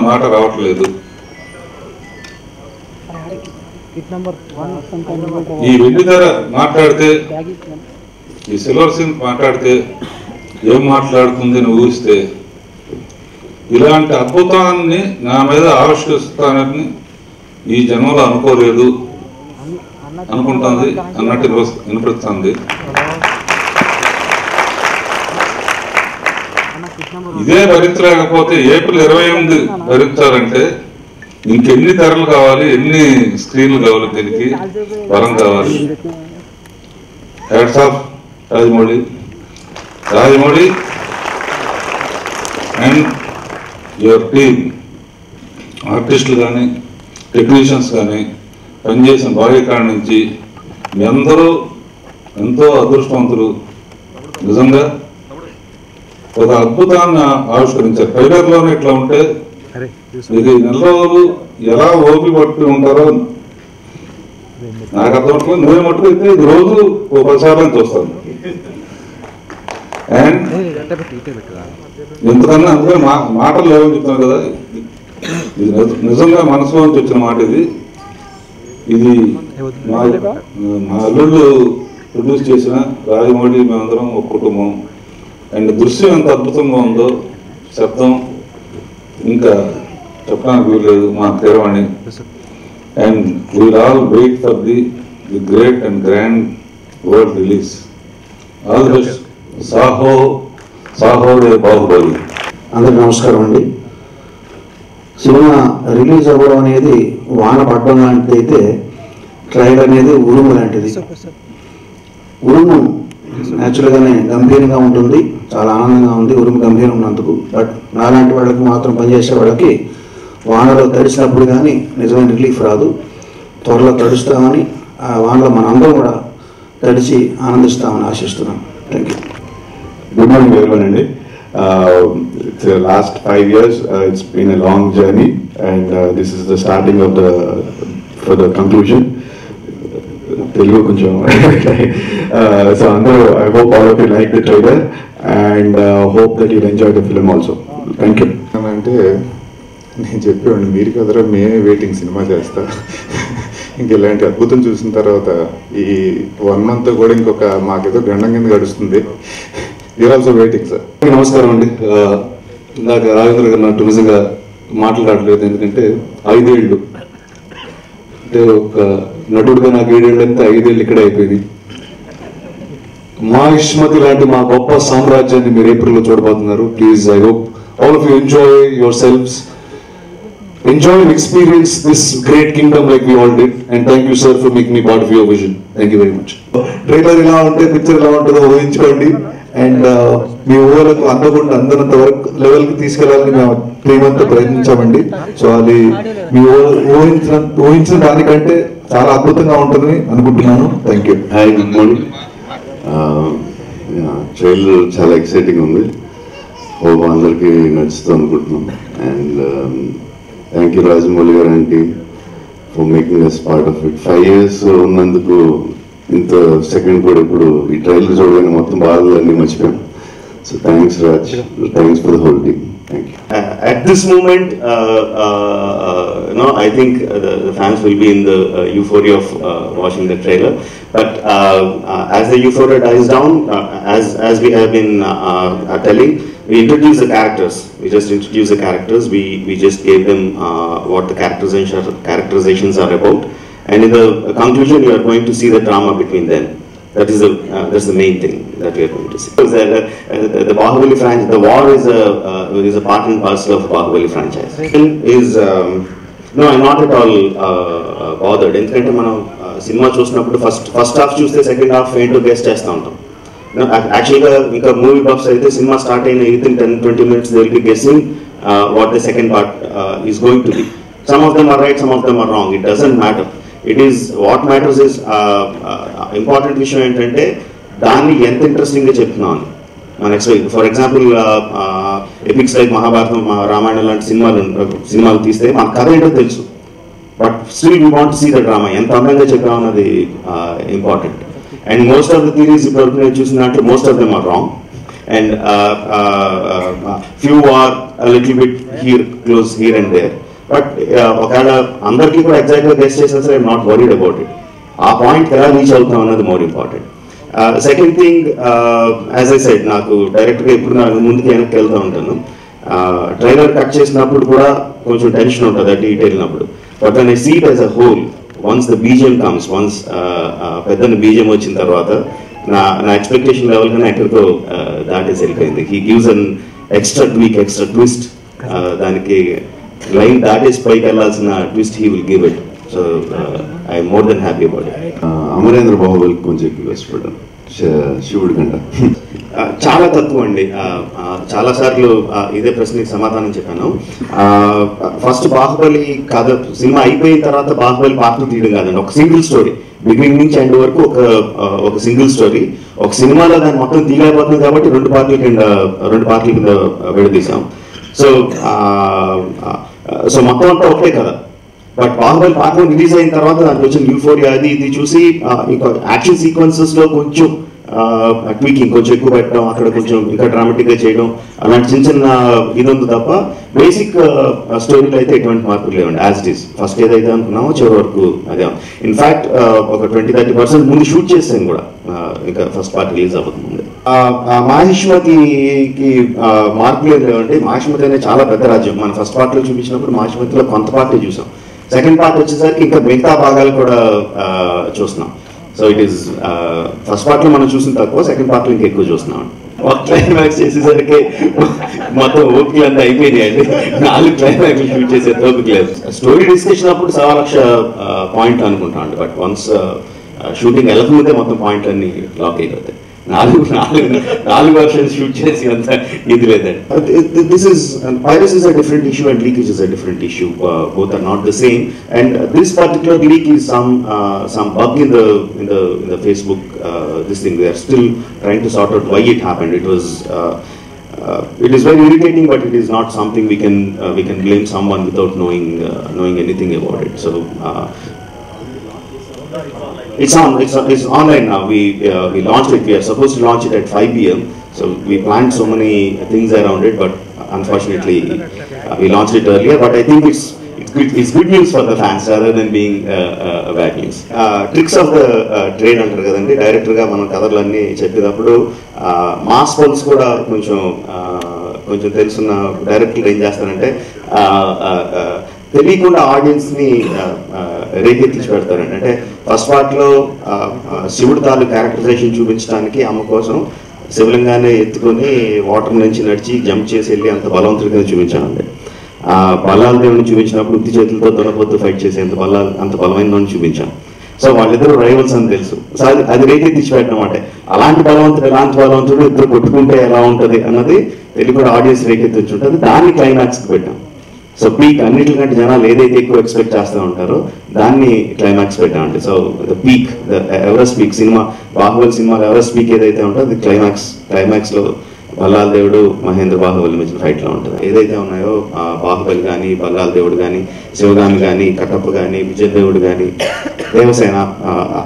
మాట రావట్లేదు. ఈ వెండిధర మాట్లాడితే, ఈ సిల్వర్ సింగ్ మాట్లాడితే ఏం మాట్లాడుతుంది అని ఊహిస్తే, ఇలాంటి అద్భుతాన్ని నా మీద ఆవిష్కరిస్తానని ఈ జన్మలో అనుకోలేదు అనుకుంటుంది అన్నట్టు వినిపిస్తుంది. ఇదే భరించలేకపోతే ఏప్రిల్ 28 భరించాలంటే ఇంకెన్ని తెరలు కావాలి, ఎన్ని స్క్రీన్లు కావాలి, దీనికి వరం కావాలి. Hats off Rajamouli and your team, ఆర్టిస్టులు కానీ టెక్నీషియన్స్ కానీ పనిచేసిన బాహ్యకాడ నుంచి మీ అందరూ ఎంతో అదృష్టవంతులు. నిజంగా ఒక అద్భుతాన్ని ఆవిష్కరించారు. ట్రైలర్లోనే ఇట్లా ఉంటే ఇది నెల రోజులు ఎలా ఓపి పట్టి ఉంటారో నాకు అర్థమవుతుంది. నువ్వే మట్టుకు అయితే ఇది రోజు ఓ 10 సార్లు చూస్తాను. అండ్ ఎందుకన్నా అందులో మాటలు లేవని చెప్తాను కదా, ఇది నిజంగా మనసులో నుంచి వచ్చిన మాట. ఇది మా అల్లుళ్ళు ప్రొడ్యూస్ చేసిన రాజమౌళి, మేమందరం ఒక కుటుంబం. అండ్ దృశ్యం ఎంత అద్భుతంగా ఉందో, శబ్దం ఇంకా చెప్పడానికి వీల్లేదు, మా Keeravani. And we'll all wait for the great and grand world release. All the best. Saaho రే బాహుబలి. అందరికి నమస్కారం అండి. సినిమా రిలీజ్ అవ్వడం అనేది వాన పడడం లాంటిది అయితే, ట్రైలర్ అనేది ఉరుము లాంటిది. ఉరుము న్యాచురల్గానే గంభీరంగా ఉంటుంది, చాలా ఆనందంగా ఉంది ఉరుము గంభీరం ఉన్నందుకు. బట్ నాలాంటి వాళ్ళకి మాత్రం పనిచేసే వాళ్ళకి వానలో తడిసినప్పుడు కానీ నిజమైన రిలీఫ్ రాదు. త్వరలో తడుస్తామని, ఆ వానలో మన అందరం కూడా తడిచి ఆనందిస్తామని ఆశిస్తున్నాం. Thank you. Good morning everyone అండి. It's the last 5 years. It's been a long journey and this is the starting of for the conclusion. Telugu koncham. So I hope all of you like the trailer and hope that you'll enjoy the film also. Thank you. అంటే నేను చెప్పేవాడిని మీరు కదరా మేమే waiting cinema చేస్తా. ఇంక ఇలాంటి అద్భుతం చూసిన తర్వాత ఈ 1 month కూడా ఇంకొక మాకేదో గండం కింద గడుస్తుంది. You're also waiting sir. నమస్కారం అండి. ఇందాక రాజేంద్ర గారు నాకు నిజంగా మాట్లాడలేదు, ఎందుకంటే 5 ఏళ్ళు అంటే ఒక నటుడుగా నాకు 7 ఏళ్ళు అంతా 5 ఏళ్ళు ఇక్కడే అయిపోయింది. మా ఇష్మతి లాంటి మా గొప్ప సామ్రాజ్యాన్ని మీరు ఏప్రిల్లో చూడబోతున్నారు. Please, I hope all of you enjoy your selves, enjoy and experience this great kingdom like we all did, and thank you sir for making me part of your vision. Thank you very much. Trailer ఇలా ఉంటే picture ఎలా ఉంటుందో ఊహించుకోండి. And మీ ఊళ్ళకు అందనంత వరకు లెవెల్కి తీసుకెళ్ళాలని మేము ప్రేమంతా ప్రయత్నించామండి. సో అది మీ ఊహించిన దానికంటే చాలా అద్భుతంగా ఉంటుందని అనుకుంటున్నాను. Thank you. Hi, good morning. Trailer చాలా ఎక్సైటింగ్ ఉంది. హోప్ అందరికీ నచ్చుతుంది అనుకుంటున్నాం. అండ్ థ్యాంక్ యూ రాజమౌళి గారు and team for making us part of it. 5 years ఉన్నందుకు ఇంత సెకండ్ కూడా ఇప్పుడు ఈ ట్రైలర్ చూడగానే మొత్తం బాధలన్నీ మర్చిపోయాం. So thanks Raj, thanks for the whole team. Thank you. At this moment, I think the fans will be in the euphoria of watching the trailer. But as the euphoria dies down, as we have been telling, we introduce the characters. We just introduce the characters. We just gave them what the characterizations are about. And in the conclusion, you are going to see the drama between them. That's the main thing that we are going to see. The Bahubali franchise, the war is a part and parcel of the Bahubali franchise. No, I'm not at all bothered. ఎందుకంటే మనం cinema చూసినప్పుడు first half చూస్తే second half ఏంటో guest చేస్తూ ఉంటాం. యాక్చువల్గా ఇంకా movie buffs అయితే సినిమా స్టార్ట్ అయిన 10-20 minutes they will be guessing what the second part is going to be. Some of them are right, some of them are wrong. It doesn't matter. It is what matters is important విషయం ఏంటంటే దాన్ని ఎంత ఇంట్రెస్టింగ్గా చెప్తున్నాను. మన for example epics like Mahabharatam, Ramayanam లాంటి సినిమాలు తీస్తే మన కథ ఏంటో తెలుసు, but still we want to see the drama. ఎంత అందంగా చెప్పాం అన్నది important. And most of the theories ఇప్పుడు నేను చూసిన దాంట్లో most of them are wrong and few are little bit close here and there. But ఒకవేళ అందరికీ కూడా ఎగ్జాక్ట్గా గెస్ట్ చేసినా సరే I'm not worried about it. ఆ పాయింట్ ఎలా రీచ్ అవుతాం అన్నది more important. Second thing, as I said, నాకు డైరెక్ట్గా ఇప్పుడు నాకు ముందుకు వెనక్కి వెళ్తూ ఉంటాను. ట్రైలర్ కట్ చేసినప్పుడు కూడా కొంచెం టెన్షన్ ఉంటుంది అటు ఇటు వెళ్ళినప్పుడు. But when I see it as a whole, once the BGM comes, once పెద్దని బీజిఎం వచ్చిన తర్వాత నా ఎక్స్పెక్టేషన్ లెవెల్ కన్నా ఎక్కడితో దాటేసి వెళ్ళిపోయింది. He gives an extra tweak, extra twist. దానికి లైన్ దాటేసి పైకి వెళ్ళాల్సిన twist he will give it. So I'm more than happy about it. Amarendra బాహుబలికి కొంచెం ఎక్కువ ఇష్టపడ్డాను శివుడి కంట. చాలా తక్కువ అండి. చాలా సార్లు ఇదే ప్రశ్నకి సమాధానం చెప్పాను. ఫస్ట్ బాహుబలి కథ సినిమా అయిపోయిన తర్వాత బాహుబలి పార్ట్ 2 తీయడం కాదండి, ఒక సింగిల్ స్టోరీ బిగినింగ్ నుంచి ఎండ్ వరకు ఒక సింగిల్ స్టోరీ. ఒక సినిమాలో దాన్ని మొత్తం తీయలేకపోతుంది కాబట్టి రెండు పార్టీల కింద విడదీసాం. సో మొత్తం అంతా ఒకటే కదా. బట్ బాహుబలి పార్ట్ 1 రిలీజ్ అయిన తర్వాత దానికి వచ్చిన యూఫోరియా అది ఇది చూసి ఇంకా యాక్షన్ సీక్వెన్సెస్ లో కొంచెం ట్వీకింగ్ కొంచెం ఎక్కువ పెట్టడం, అక్కడ కొంచెం ఇంకా డ్రామాటిక్ గా చేయడం, అలాంటి చిన్న చిన్న ఇది ఉంది తప్ప బేసిక్ స్టోరీలో అయితే ఎటువంటి మార్పులు లేవండి. యాజ్ ఇట్ ఈస్ ఫస్ట్ ఏదైతే అనుకున్నామో చివరి వరకు అదే. ఇన్ఫాక్ట్ ఒక 20-30% ముందు షూట్ చేసాను కూడా, ఇంకా ఫస్ట్ పార్ట్ రిలీజ్ అవ్వకముందు. మాహిష్మతికి మార్పులు ఏం లేవండి. మాహిష్మతి అనేది చాలా పెద్ద రాజ్యం. మనం ఫస్ట్ పార్ట్ లో చూపించినప్పుడు మాహిష్మతిలో కొంత పార్టీ చూసాం. సెకండ్ పార్ట్ వచ్చేసరికి ఇంకా మిగతా భాగాలు కూడా చూస్తున్నాం. So it is first part లో మనం చూసిన తక్కువ, సెకండ్ పార్ట్ లో ఇంకా ఎక్కువ చూస్తున్నాం. క్లైమాక్స్ చేసేసరికి మొత్తం ఓపికలు అంతా అయిపోయినాయి అండి. 4 క్లైమాక్స్ షూట్ చేసే ఓపిక లేదు. స్టోరీ డిస్కషన్ అప్పుడు 1,00,000 పాయింట్లు అనుకుంటాం అండి. బట్ వన్స్ షూటింగ్ వెళ్ళకముందే మొత్తం పాయింట్లు అన్ని లాక్ అయిపోతాయి. 4 వర్షన్స్ షూట్ చేసి అంత ఇది లేదండి. This is piracy is a different issue and leakage is a different issue. Both are not the same. And this particular leak is some bug in the Facebook this thing. They are still trying to sort out why it happened. It is very irritating, but it is not something we can blame someone without knowing anything about it. So it's online now. We launched it. We are supposed to launch it at 5 p.m. So we planned so many things around it, but unfortunately we launched it earlier. But I think it's good news for the fans rather than being bad news. Tricks of the trade అంటారు కదండి. డైరెక్టర్గా మనం కథలన్నీ చెప్పేటప్పుడు mass pulse కూడా కొంచెం తెలుసున్న డైరెక్టర్లు ఏం చేస్తారంటే తెలియకుండా ఆడియన్స్ ని రేకెత్తించి పెడతారండి. అంటే ఫస్ట్ పార్ట్ లో శివుడు తాలూ క్యారెక్టరైజేషన్ చూపించడానికి అమ్మ కోసం శివలింగాన్ని ఎత్తుకొని వాటర్ నుంచి నడిచి జంప్ చేసి వెళ్ళి అంత బలవంతుడిగా చూపించానండి. బల్లాల దేవుడిని చూపించినప్పుడు ఉత్తి చేతులతో దొనపోతూ ఫైట్ చేసి అంత బలమైన చూపించాం. సో వాళ్ళిద్దరు రైవల్స్ అని తెలుసు. సో అది రేకెత్తించి పెట్టడం అంటే అలాంటి బలవంతుడు ఇద్దరు కొట్టుకుంటే ఎలా ఉంటుంది అన్నది తెలియకుండా ఆడియన్స్ రేకెత్తించి ఉంటుంది. దాన్ని క్లైమాక్స్కి పెట్టాం. సో పీక్ అన్నిటికంటే జనాలు ఏదైతే ఎక్కువ ఎక్స్పెక్ట్ చేస్తూ ఉంటారో దాన్ని క్లైమాక్స్ పెట్టామండి. So the peak, the Everest peak cinema, Baahubali సినిమాలో ఎవరెస్ట్ పీక్ ఏదైతే ఉంటుందో అది క్లైమాక్స్లో బల్లాల దేవుడు మహేంద్ర బాహుబలి మధ్య ఫైట్లో ఉంటుంది. ఏదైతే ఉన్నాయో బాహుబలి కానీ, బల్లాల దేవుడు కానీ, శివగామి కానీ, కట్టప్ప కానీ, విజయదేవుడు కానీ, దేవసేన,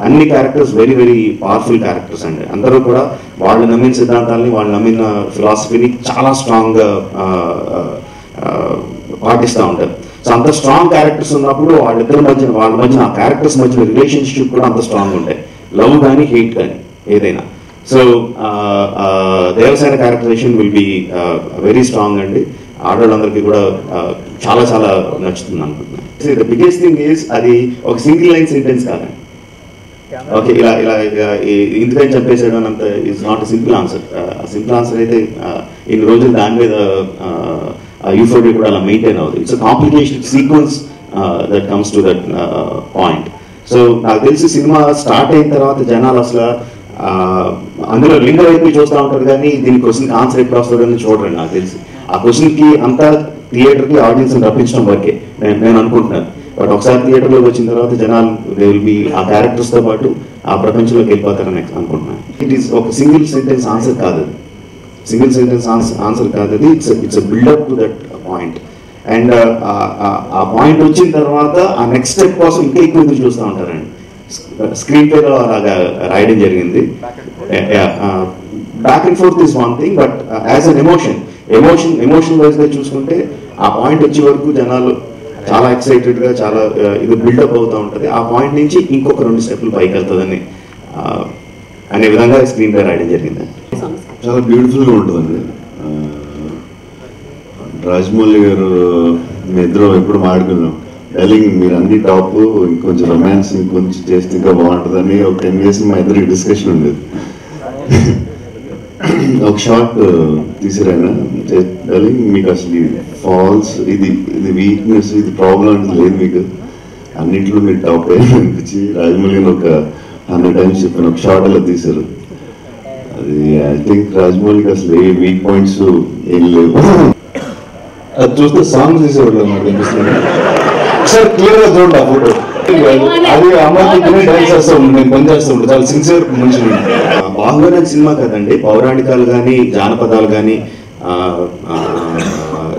అన్ని characters very very powerful characters అండి. అందరూ కూడా వాళ్ళు నమ్మిన సిద్ధాంతాలని, వాళ్ళు నమ్మిన ఫిలాసఫీని చాలా స్ట్రాంగ్గా పాటిస్తూ ఉంటారు. సో అంత స్ట్రాంగ్ క్యారెక్టర్స్ ఉన్నప్పుడు వాళ్ళ మధ్య ఆ క్యారెక్టర్స్ మధ్య రిలేషన్షిప్ కూడా అంత స్ట్రాంగ్ ఉంటాయి. లవ్ కానీ, హేట్ కానీ ఏదైనా. So Devasena characterisation will be very strong అండి. ఆడవాళ్ళందరికీ కూడా చాలా చాలా నచ్చుతుంది అనుకుంటున్నాను. ద బిగ్గెస్ట్ థింగ్ ఈజ్ అది ఒక సింగిల్ లైన్ సెంటెన్స్ కాదండి. ఓకే, ఇలా ఇంతకని చంపేసాడు అన్నంత is not simple answer. Simple answer అయితే ఇన్ని రోజులు దాని మీద యూఫోరియా కూడా అలా మెయింటైన్ అవుతుంది. It's complicated sequence that comes to that point. So నాకు తెలిసి సినిమా స్టార్ట్ అయిన తర్వాత జనాలు అసలు అందులో లింగ వైపు చూస్తూ ఉంటారు కానీ దీని క్వశ్చన్కి ఆన్సర్ ఎప్పుడు వస్తుందని చూడండి. నాకు తెలిసి ఆ క్వశ్చన్కి అంతా థియేటర్కి ఆడియన్స్ని రప్పించడం వరకే నేను అనుకుంటున్నాను. బట్ ఒకసారి థియేటర్లోకి వచ్చిన తర్వాత జనాలు దే విల్ బి ఆ క్యారెక్టర్స్తో పాటు ఆ ప్రపంచంలోకి వెళ్ళిపోతారని అనుకుంటున్నాను. ఇట్ ఈస్ ఒక సింగిల్ సెంటెన్స్ ఆన్సర్ కాదు, సింగిల్ సెంటెన్స్ ఆన్సర్ కాదు అది. It's buildup to that point. And ఆ పాయింట్ వచ్చిన తర్వాత ఆ నెక్స్ట్ స్టెప్ కోసం ఇంకా ఎక్కువ ఎదురు చూస్తూ ఉంటారండి. స్క్రీన్ ప్లేలో అలాగా రాయడం జరిగింది. Back and fourth is one thing, but as an emotion emotion వైజ్గా చూసుకుంటే ఆ పాయింట్ వచ్చే వరకు జనాలు చాలా ఎక్సైటెడ్గా చాలా ఇది బిల్డప్ అవుతూ ఉంటుంది. ఆ పాయింట్ నుంచి ఇంకొక 2 స్టెప్లు పైకి వెళ్తుందని అనే విధంగా స్క్రీన్ పై రాయడం జరిగింది. చాలా బ్యూటిఫుల్గా ఉంటుందండి. రాజమౌళి గారు మీ ఇద్దరం ఎప్పుడు మాట్లాడుకున్నాం, డార్లింగ్ మీరు అన్ని టాప్, ఇంకొంచెం రొమాన్స్ ఇంకొంచెం చేస్తే ఇంకా బాగుంటుందని ఒక 10 years మా ఇద్దరికి డిస్కషన్ ఉండేది. ఒక షార్ట్ తీసిరాయన, డార్లింగ్ మీకు అసలు ఫాల్స్ ఇది వీక్నెస్ ఇది ప్రాబ్లం అంటే లేదు, మీకు అన్నింటిలో మీరు టాప్ అనిపించి రాజమౌళి గారు ఒక 100 times చెప్పాను. ఒక షార్ట్ అలా తీశారు. అది ఐ థింక్ రాజమౌళికి అసలు ఏ వీక్ పాయింట్స్ ఏం లేవు. అది చూస్తే సాంగ్స్ తీసేవాళ్ళు నాకు అనిపిస్తుంది. సార్ క్లియర్ గా చూడండి ఆ ఫోటో, అది అమ్మాయి డాన్స్ చేస్తూ ఉంటుంది, నేను పని చేస్తూ ఉంటాను, చాలా సిన్సియర్ మనిషి. బాహుబలి సినిమా కదండి, పౌరాణికాలు కానీ జానపదాలు కానీ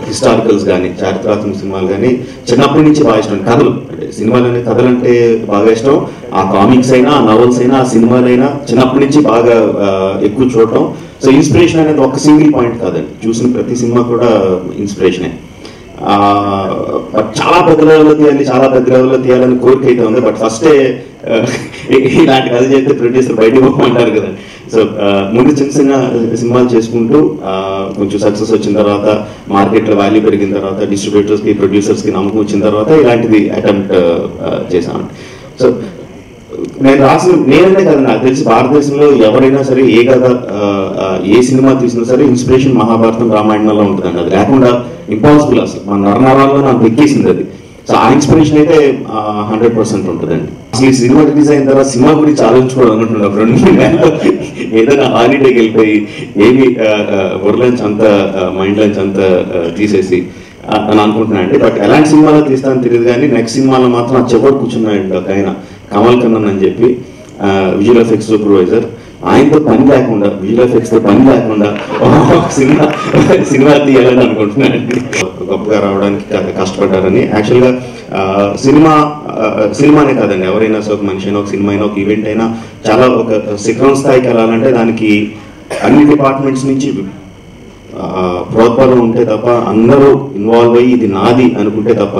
హిస్టారికల్స్ కానీ చారిత్రాత్మక సినిమాలు కానీ చిన్నప్పటి నుంచి బాగా ఇష్టం. కథలు అంటే సినిమాలు కథలు అంటే బాగా ఇష్టం. ఆ కామిక్స్ అయినా ఆ నవల్స్ అయినా ఆ సినిమాలైనా చిన్నప్పటి నుంచి బాగా ఎక్కువ చూడటం. సో ఇన్స్పిరేషన్ అనేది ఒక సింగిల్ పాయింట్ కాదండి, చూసిన ప్రతి సినిమా కూడా ఇన్స్పిరేషనే. చాలా పెద్ద లెవెల్లో తీయాలని కోరిక అయితే ఉంది. బట్ ఫస్టే ఇలాంటి కథ చేస్తే ప్రొడ్యూసర్ బయటకు పోమంటారు కదండి. సో ముందు చిన్న సినిమాలు చేసుకుంటూ కొంచెం సక్సెస్ వచ్చిన తర్వాత, మార్కెట్లో వాల్యూ పెరిగిన తర్వాత, డిస్ట్రిబ్యూటర్స్కి ప్రొడ్యూసర్స్కి నమ్మకం వచ్చిన తర్వాత ఇలాంటిది అటెంప్ట్ చేశాను. సో నేననే కదా, నాకు తెలిసి భారతదేశంలో ఎవరైనా సరే ఏ కథ ఏ సినిమా తీసినా సరే ఇన్స్పిరేషన్ మహాభారతం రామాయణంలో ఉంటుందండి. అది లేకుండా ఇంపాసిబుల్, అసలు మన నరనరాల్లో నాకు ఎక్కేసింది అది. సో ఆ ఇన్స్పిరేషన్ అయితే 100% ఉంటుందండి. అసలు ఈ సినిమా రిలీజ్ అయిన తర్వాత సినిమా గురించి ఆలోచించుకోవడం అనుకుంటున్నాను. 2 నెలలు ఏదైనా హాలిడేకి వెళ్ళిపోయి ఏమి వర్లంచ్ అంతా మైండ్ లంచ్ అంతా తీసేసి అని అనుకుంటున్నాను అండి. బట్ ఎలాంటి సినిమాలో తీస్తానని తెలియదు కానీ నెక్స్ట్ సినిమాలో మాత్రం ఆ చెప్పడు కూర్చున్నాయండి ఒక ఆయన, కమల్ కన్నన్ అని చెప్పి, విజువల్ ఎఫెక్ట్స్ సూపర్వైజర్. ఆయనతో పని లేకుండా, విజువల్ ఎఫెక్ట్స్ తో పని లేకుండా సినిమా తీయాలని అనుకుంటున్నానండి. గొప్పగా రావడానికి కష్టపడ్డారని. యాక్చువల్గా సినిమానే కాదండి, ఎవరైనా ఒక మనిషి అయినా, ఒక సినిమా అయినా, ఒక ఈవెంట్ అయినా చాలా ఒక శిఖరం స్థాయికి వెళ్ళాలంటే దానికి అన్ని డిపార్ట్మెంట్స్ నుంచి ప్రోత్సాహం ఉంటే తప్ప, అందరూ ఇన్వాల్వ్ అయ్యి ఇది నాది అనుకుంటే తప్ప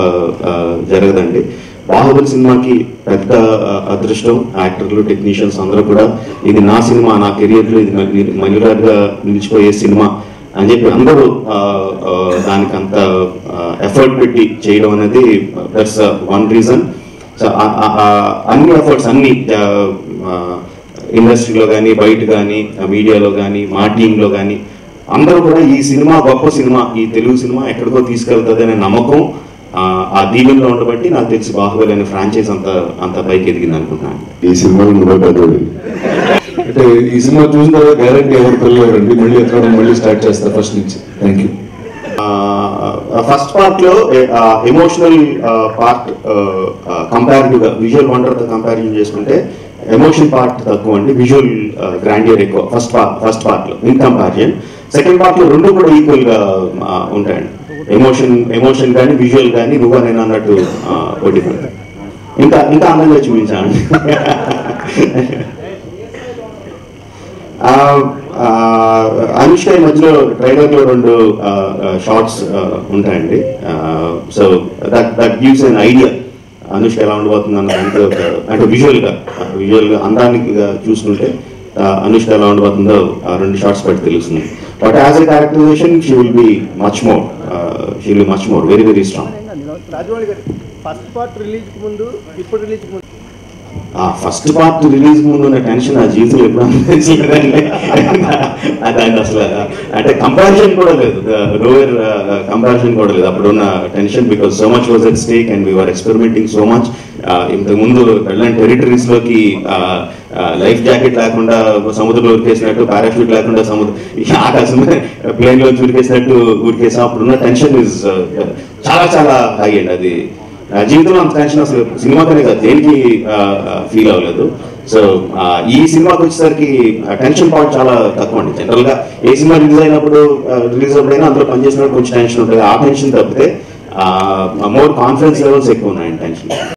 జరగదండి. బాహుబలి సినిమాకి పెద్ద అదృష్టం, యాక్టర్లు టెక్నీషియన్స్ అందరూ కూడా ఇది నా సినిమా, నా కెరియర్లో ఇది మైలురాయిగా నిలిచిపోయే సినిమా అని చెప్పి అందరూ దానికి అంత ఎఫర్ట్ పెట్టి చేయడం అనేది దట్స్ వన్ రీజన్. సో అన్ని ఎఫర్ట్స్ అన్ని ఇండస్ట్రీలో కానీ, బయట కానీ, మీడియాలో కానీ, మా టీంలో కానీ అందరూ కూడా ఈ సినిమా గొప్ప సినిమా, ఈ తెలుగు సినిమా ఎక్కడికో తీసుకెళ్తుంది అనే నమ్మకం ఆ దీవెనలో ఉండబట్టి నాకు తెలిసి బాహుబలి అనే ఫ్రాంచైజ్ అంత పైకి ఎదిగింది అనుకుంటున్నాను. ఈ సినిమాలో అంటే ఈ సినిమా చూసిన తర్వాత గ్యారంటీ ఎవరు పిల్లలండి, మళ్ళీ ఎక్కడ మళ్ళీ స్టార్ట్ చేస్తారు ఫస్ట్ నుంచి. Thank you. ఫస్ట్ పార్ట్ లో ఎమోషనల్ పార్ట్ కంపారిటివ్ గా విజువల్ వండర్ తో కంపారిజన్ చేసుకుంటే ఎమోషన్ పార్ట్ తక్కువ అండి, విజువల్ గ్రాండియర్ ఎక్కువ ఫస్ట్ పార్ట్ లో ఇన్ కంపారిజన్. సెకండ్ పార్ట్ లో 2 కూడా ఈక్వల్ గా ఉంటాయండి. ఎమోషన్ కానీ విజువల్ కానీ నువ్వు నేను అన్నట్టు పోటీ పడతాను. ఇంకా అందంగా చూపించాను. అనుష్క ఈ మధ్యలో ట్రైలర్ లో 2 షార్ట్స్ ఉంటాయండి. So that gives an idea Anushka ఎలా ఉండబోతుంది అన్నదానికి అంటే విజువల్ గా అందానికి చూసుకుంటే అనుష్క ఎలా ఉండబోతుందో 2 షార్ట్స్ బట్టి తెలుస్తుంది. But as a characterisation she will be much more very very strong. Rajamouli గారు ఫస్ట్ పార్ట్ రిలీజ్ ముందు ఇప్పుడు రిలీజ్ ముందు ఫస్ట్ పార్ట్ రిలీజ్ ముందు ఉన్న టెన్షన్ ఆ జీవితంలో ఎప్పుడు అనిపించలేదండి. దాన్ని అసలు అంటే కంపారిజన్ కూడా లేదు, లోయర్ కంపారిజన్ కూడా లేదు అప్పుడున్న tension. Because so much was at stake and we're experimenting so much. ఇంతకుముందు వెళ్ళని టెరిటరీస్ లోకి లైఫ్ జాకెట్ లేకుండా సముద్రంలో ఉరికేసినట్టు, పారాషూట్ లేకుండా ఆకాశం ప్లేన్ లో ఉరికేసినట్టు ఉరికేసాం. అప్పుడున్న టెన్షన్ ఇస్ చాలా చాలా హై అండి. అది జీవితంలో అంత టెన్షన్ అసలు సినిమాకనే కాదు దేనికి ఫీల్ అవ్వలేదు. సో ఈ సినిమాకి వచ్చేసరికి టెన్షన్ పార్ట్ చాలా తక్కువ అండి. జనరల్ గా ఏ సినిమా రిలీజ్ అయినప్పుడైనా అందులో పనిచేసినప్పుడు కొంచెం టెన్షన్ ఉంటుంది. ఆ టెన్షన్ తప్పితే మోర్ కాన్ఫిడెన్స్ లెవెల్స్ ఎక్కువ ఉన్నాయండి టెన్షన్.